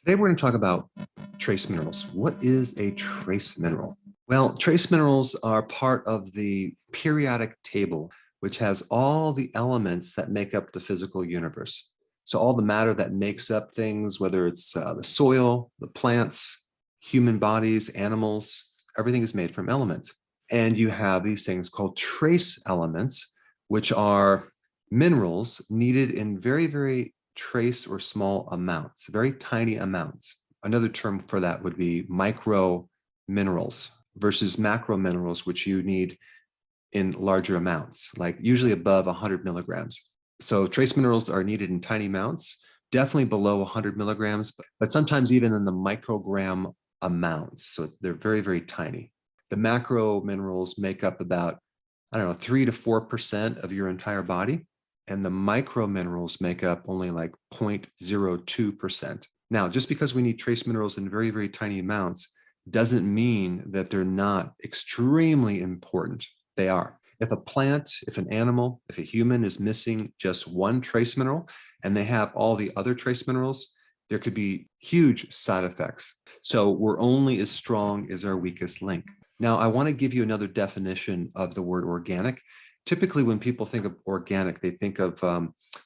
Today we're going to talk about trace minerals. What is a trace mineral? Well, trace minerals are part of the periodic table, which has all the elements that make up the physical universe. So all the matter that makes up things, whether it's the soil, the plants, human bodies, animals, everything is made from elements. And you have these things called trace elements, which are minerals needed in very, very trace or small amounts, very tiny amounts. Another term for that would be micro minerals versus macro minerals, which you need in larger amounts, like usually above 100 milligrams. So trace minerals are needed in tiny amounts, definitely below 100 milligrams, but sometimes even in the microgram amounts. So they're very, very tiny. The macro minerals make up about, 3 to 4% of your entire body. And the micro minerals make up only like 0.02%. Now, just because we need trace minerals in very, very tiny amounts doesn't mean that they're not extremely important. They are. If a plant, if an animal, if a human is missing just one trace mineral and they have all the other trace minerals, there could be huge side effects. So we're only as strong as our weakest link. Now, I want to give you another definition of the word organic. Typically, when people think of organic, they think of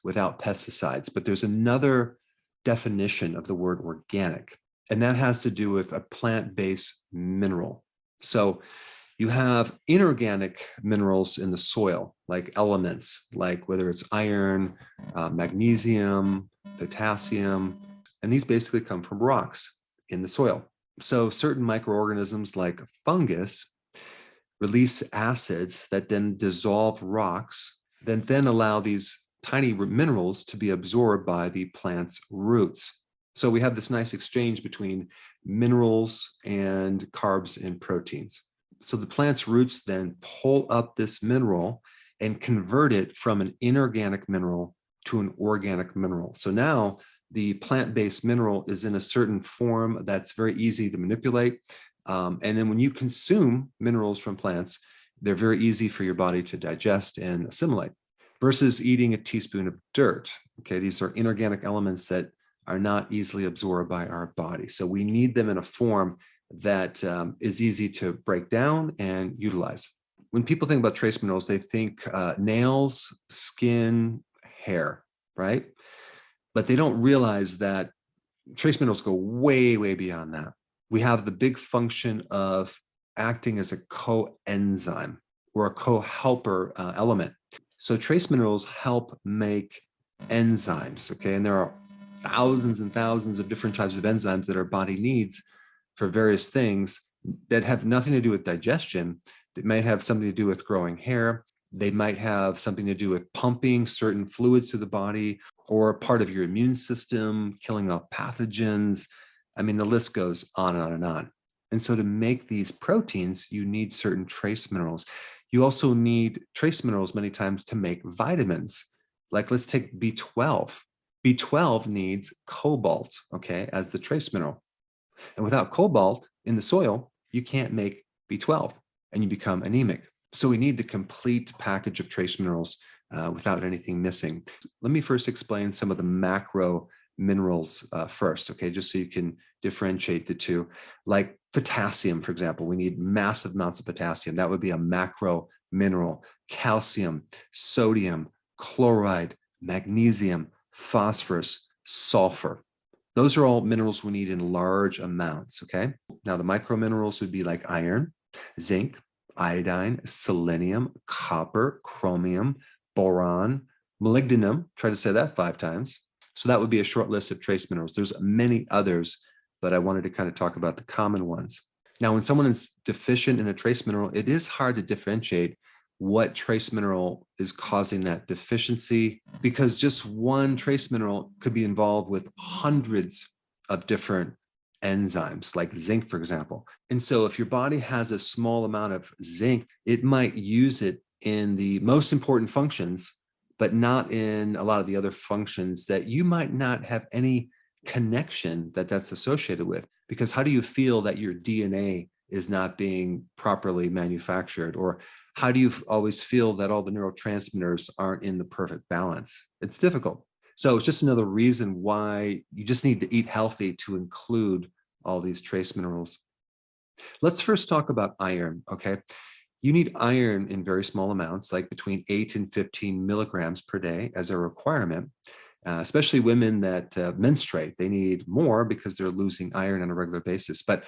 without pesticides, but there's another definition of the word organic, and that has to do with a plant-based mineral. So you have inorganic minerals in the soil, like elements, like whether it's iron, magnesium, potassium, and these basically come from rocks in the soil. So certain microorganisms like fungus release acids that then dissolve rocks, then allow these tiny minerals to be absorbed by the plant's roots. So we have this nice exchange between minerals and carbs and proteins. So the plant's roots then pull up this mineral and convert it from an inorganic mineral to an organic mineral. So now the plant-based mineral is in a certain form that's very easy to manipulate. And then when you consume minerals from plants, they're very easy for your body to digest and assimilate versus eating a teaspoon of dirt. Okay, these are inorganic elements that are not easily absorbed by our body. So we need them in a form that is easy to break down and utilize. When people think about trace minerals, they think nails, skin, hair, right? But they don't realize that trace minerals go way, way beyond that. We have the big function of acting as a coenzyme or a co-helper element. So trace minerals help make enzymes, okay? And there are thousands and thousands of different types of enzymes that our body needs for various things that have nothing to do with digestion. They might have something to do with growing hair. They might have something to do with pumping certain fluids through the body or part of your immune system, killing off pathogens. I mean, the list goes on and on and on. And so to make these proteins, you need certain trace minerals. You also need trace minerals many times to make vitamins. Like let's take B12. B12 needs cobalt, okay, as the trace mineral. And without cobalt in the soil, you can't make B12 and you become anemic. So we need the complete package of trace minerals without anything missing. Let me first explain some of the macro minerals first, okay, just so you can differentiate the two. Like potassium, for example, we need massive amounts of potassium. That would be a macro mineral. Calcium, sodium, chloride, magnesium, phosphorus, sulfur. Those are all minerals we need in large amounts, okay? Now the micro minerals would be like iron, zinc, iodine, selenium, copper, chromium, boron, molybdenum. Try to say that 5 times. So that would be a short list of trace minerals. There's many others, but I wanted to kind of talk about the common ones. Now, when someone is deficient in a trace mineral, it is hard to differentiate what trace mineral is causing that deficiency because just one trace mineral could be involved with hundreds of different enzymes, like zinc, for example. And so if your body has a small amount of zinc, it might use it in the most important functions, but not in a lot of the other functions that you might not have any connection that's associated with. Because how do you feel that your DNA is not being properly manufactured? Or how do you always feel that all the neurotransmitters aren't in the perfect balance? It's difficult. So it's just another reason why you just need to eat healthy to include all these trace minerals. Let's first talk about iron, okay? You need iron in very small amounts, like between 8 and 15 milligrams per day as a requirement, especially women that menstruate. They need more because they're losing iron on a regular basis. But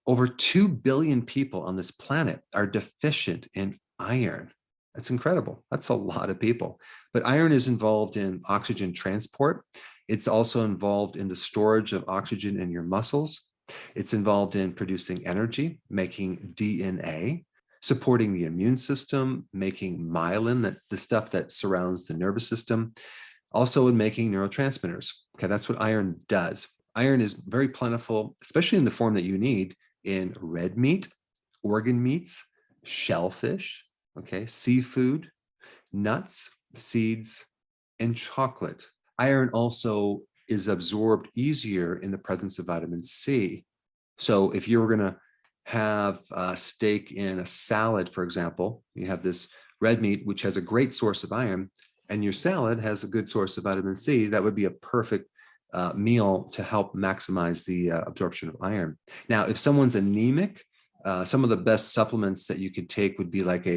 over 2 billion people on this planet are deficient in iron. That's incredible. That's a lot of people. But iron is involved in oxygen transport. It's also involved in the storage of oxygen in your muscles. It's involved in producing energy, making DNA, supporting the immune system, making myelin, the stuff that surrounds the nervous system, also in making neurotransmitters. Okay, that's what iron does. Iron is very plentiful, especially in the form that you need in red meat, organ meats, shellfish, okay, seafood, nuts, seeds, and chocolate. Iron also is absorbed easier in the presence of vitamin C. So if you were going to have a steak in a salad, for example, you have this red meat, which has a great source of iron, and your salad has a good source of vitamin C, that would be a perfect meal to help maximize the absorption of iron. Now, if someone's anemic, some of the best supplements that you could take would be like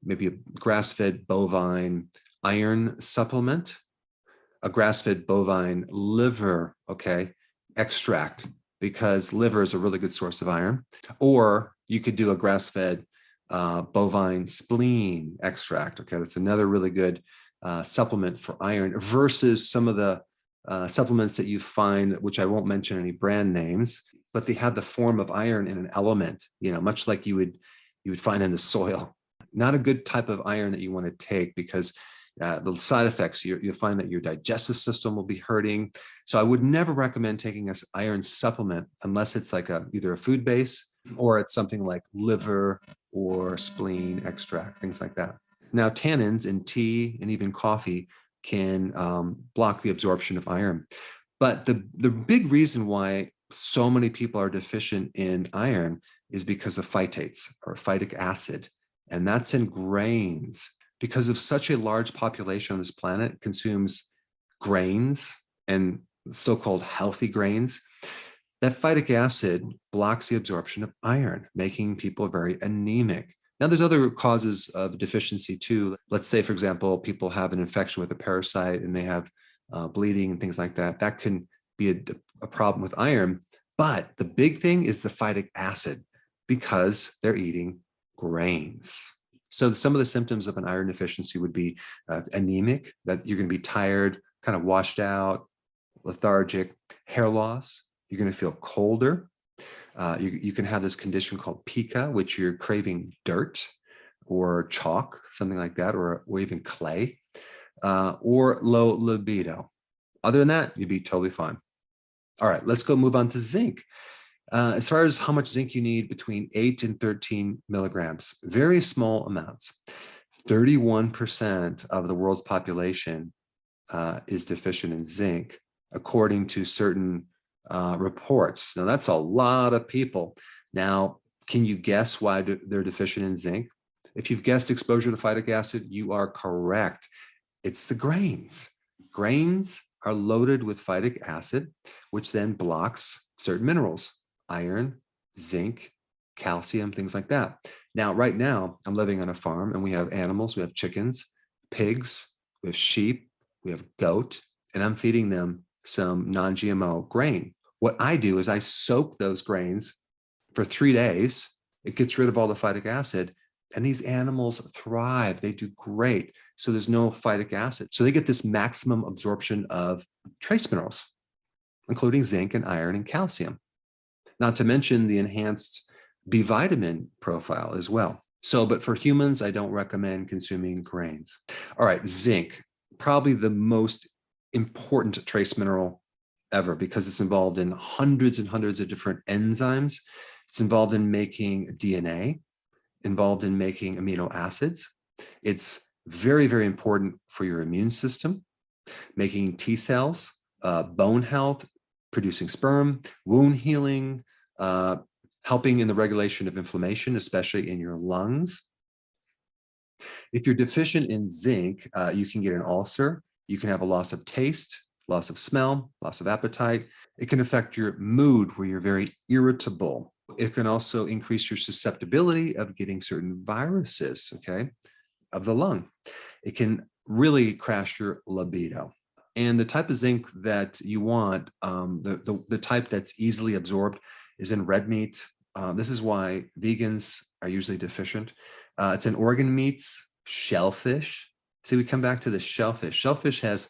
maybe a grass-fed bovine iron supplement, a grass-fed bovine liver, okay, extract, because liver is a really good source of iron. Or you could do a grass-fed bovine spleen extract, okay, that's another really good supplement for iron versus some of the supplements that you find, which I won't mention any brand names, but they have the form of iron in an element, much like you would find in the soil. Not a good type of iron that you want to take because the side effects, you'll find that your digestive system will be hurting. So I would never recommend taking an iron supplement unless it's like either a food base or it's something like liver or spleen extract, things like that. Now, tannins in tea and even coffee can block the absorption of iron. But the big reason why so many people are deficient in iron is because of phytates or phytic acid, and that's in grains. Because of such a large population on this planet consumes grains and so-called healthy grains, that phytic acid blocks the absorption of iron, making people very anemic. Now, there's other causes of deficiency too. Let's say, for example, people have an infection with a parasite and they have bleeding and things like that. That can be a problem with iron. But the big thing is the phytic acid because they're eating grains. So some of the symptoms of an iron deficiency would be anemic, that you're going to be tired, kind of washed out, lethargic, hair loss. You're going to feel colder. You can have this condition called pica, which you're craving dirt or chalk, something like that, or even clay, or low libido. Other than that, you'd be totally fine. All right, let's go move on to zinc. As far as how much zinc you need, between 8 and 13 milligrams, very small amounts. 31% of the world's population is deficient in zinc, according to certain reports. Now, that's a lot of people. Now, can you guess why they're deficient in zinc? If you've guessed exposure to phytic acid, you are correct. It's the grains. Grains are loaded with phytic acid, which then blocks certain minerals, iron, zinc, calcium, things like that. Now, right now, I'm living on a farm and we have animals, we have chickens, pigs, we have sheep, we have goat, and I'm feeding them some non-GMO grain. What I do is I soak those grains for 3 days. It gets rid of all the phytic acid, and these animals thrive. They do great. So there's no phytic acid. So they get this maximum absorption of trace minerals, including zinc and iron and calcium. Not to mention the enhanced B vitamin profile as well. So, but for humans, I don't recommend consuming grains. All right, zinc, probably the most important trace mineral ever because it's involved in hundreds and hundreds of different enzymes. It's involved in making DNA, involved in making amino acids. It's very, very important for your immune system, making T cells, bone health, producing sperm, wound healing, helping in the regulation of inflammation, especially in your lungs. If you're deficient in zinc, you can get an ulcer, you can have a loss of taste, loss of smell, loss of appetite. It can affect your mood where you're very irritable. It can also increase your susceptibility of getting certain viruses, okay, of the lung. It can really crash your libido. And the type of zinc that you want, the type that's easily absorbed is in red meat. This is why vegans are usually deficient. It's in organ meats, shellfish. See, we come back to the shellfish. Shellfish has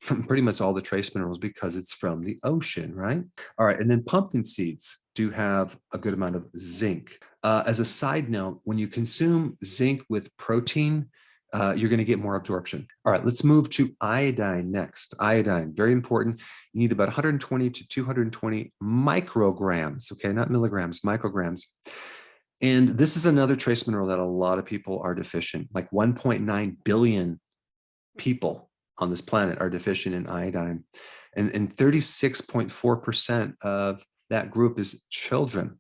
pretty much all the trace minerals because it's from the ocean, right? All right, and then pumpkin seeds do have a good amount of zinc. As a side note, when you consume zinc with protein, you're going to get more absorption. All right, let's move to iodine next. Iodine, very important. You need about 120 to 220 micrograms, okay, not milligrams, micrograms. And this is another trace mineral that a lot of people are deficient, like 1.9 billion people on this planet are deficient in iodine. And 36.4% of that group is children.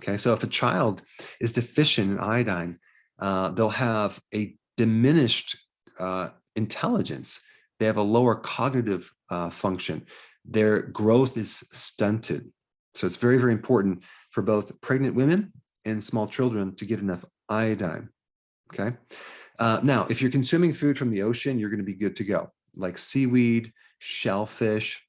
Okay, so if a child is deficient in iodine, they'll have a diminished intelligence. They have a lower cognitive function. Their growth is stunted. So it's very, very important for both pregnant women and small children to get enough iodine. Okay. Now, if you're consuming food from the ocean, you're going to be good to go, like seaweed, shellfish,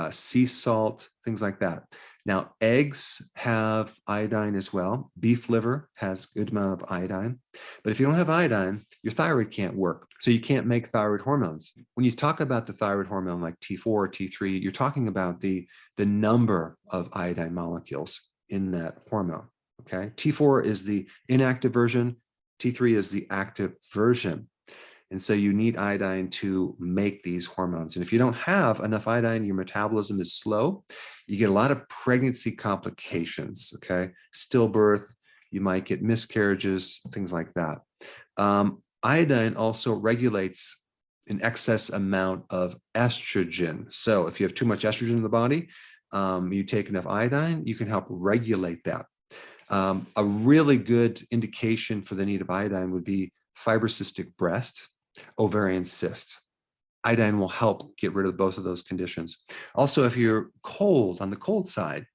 sea salt, things like that. Now, eggs have iodine as well. Beef liver has a good amount of iodine. But if you don't have iodine, your thyroid can't work. So you can't make thyroid hormones. When you talk about the thyroid hormone like T4 or T3, you're talking about the number of iodine molecules in that hormone. Okay. T4 is the inactive version. T3 is the active version. And so you need iodine to make these hormones. And if you don't have enough iodine, your metabolism is slow. You get a lot of pregnancy complications, okay? Stillbirth, you might get miscarriages, things like that. Iodine also regulates an excess amount of estrogen. So if you have too much estrogen in the body, you take enough iodine, you can help regulate that. A really good indication for the need of iodine would be fibrocystic breast, ovarian cyst. Iodine will help get rid of both of those conditions. Also, if you're cold, on the cold side,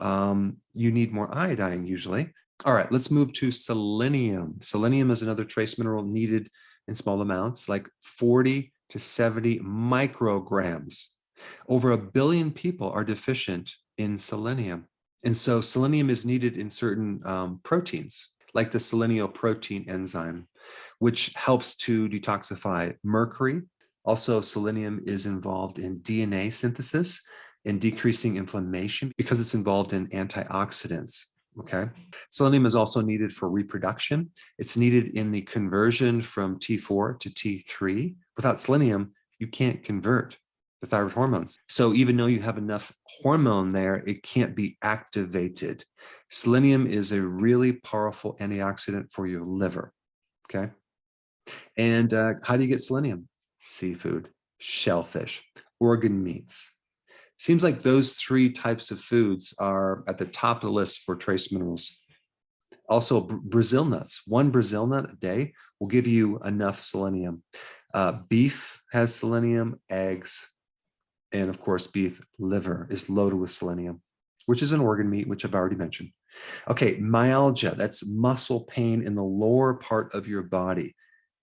you need more iodine usually. All right, let's move to selenium. Selenium is another trace mineral needed in small amounts, like 40 to 70 micrograms. Over 1 billion people are deficient in selenium. And so selenium is needed in certain proteins, like the selenoprotein enzyme, which helps to detoxify mercury. Also, selenium is involved in DNA synthesis and decreasing inflammation because it's involved in antioxidants. Okay. Selenium is also needed for reproduction. It's needed in the conversion from T4 to T3. Without selenium, you can't convert the thyroid hormones. So even though you have enough hormone there, it can't be activated. Selenium is a really powerful antioxidant for your liver. Okay. And how do you get selenium? Seafood, shellfish, organ meats. Seems like those 3 types of foods are at the top of the list for trace minerals. Also, Brazil nuts. 1 Brazil nut a day will give you enough selenium. Beef has selenium, eggs, and of course, beef liver is loaded with selenium, which is an organ meat, which I've already mentioned. Okay, myalgia, that's muscle pain in the lower part of your body,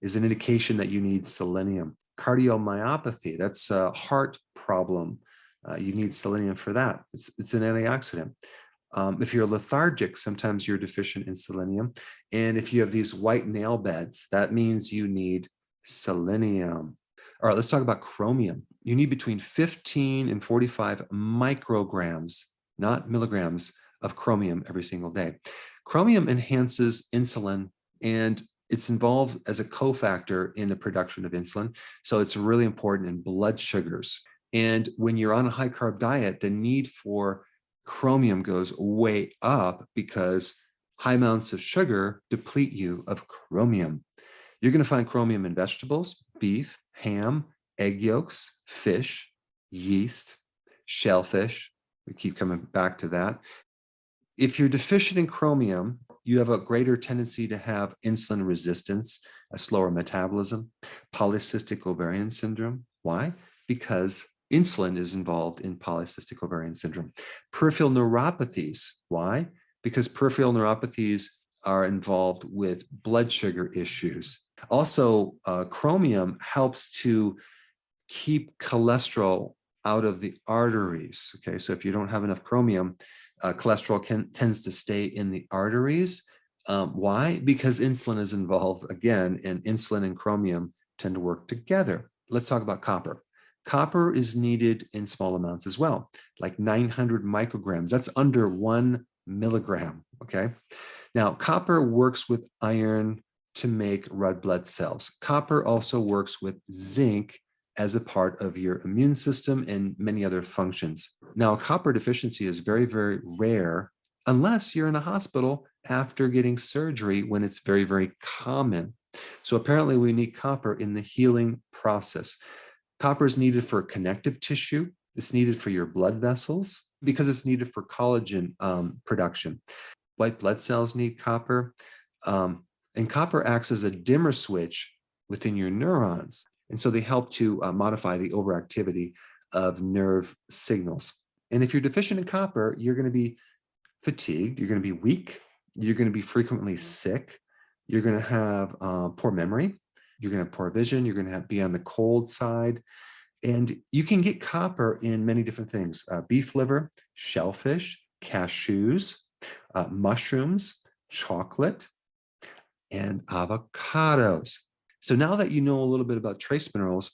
is an indication that you need selenium. Cardiomyopathy, that's a heart problem. You need selenium for that. It's an antioxidant. If you're lethargic, sometimes you're deficient in selenium. And if you have these white nail beds, that means you need selenium. All right, let's talk about chromium. You need between 15 and 45 micrograms, not milligrams, of chromium every single day. Chromium enhances insulin, and it's involved as a cofactor in the production of insulin. So it's really important in blood sugars. And when you're on a high carb diet, the need for chromium goes way up because high amounts of sugar deplete you of chromium. You're going to find chromium in vegetables, beef, ham, egg yolks, fish, yeast, shellfish. We keep coming back to that. If you're deficient in chromium, you have a greater tendency to have insulin resistance, a slower metabolism, polycystic ovarian syndrome. Why? Because insulin is involved in polycystic ovarian syndrome. Peripheral neuropathies. Why? Because peripheral neuropathies are involved with blood sugar issues. Also, chromium helps to keep cholesterol out of the arteries. Okay, so if you don't have enough chromium, cholesterol tends to stay in the arteries. Why? Because insulin is involved again, and insulin and chromium tend to work together. Let's talk about copper. Copper is needed in small amounts as well, like 900 micrograms. That's under 1 milligram. Okay. Now, copper works with iron to make red blood cells. Copper also works with zinc as a part of your immune system and many other functions. Now, copper deficiency is very, very rare unless you're in a hospital after getting surgery, when it's very, very common. So apparently we need copper in the healing process. Copper is needed for connective tissue. It's needed for your blood vessels because it's needed for collagen production. White blood cells need copper. And copper acts as a dimmer switch within your neurons. And so they help to modify the overactivity of nerve signals. And if you're deficient in copper, you're going to be fatigued, you're going to be weak, you're going to be frequently sick, you're going to have poor memory, you're going to have poor vision, you're going to be on the cold side. And you can get copper in many different things: beef liver, shellfish, cashews, mushrooms, chocolate, and avocados. So now that you know a little bit about trace minerals,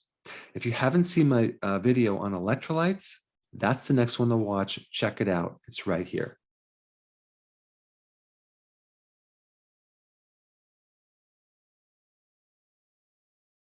if you haven't seen my video on electrolytes, that's the next one to watch. Check it out. It's right here.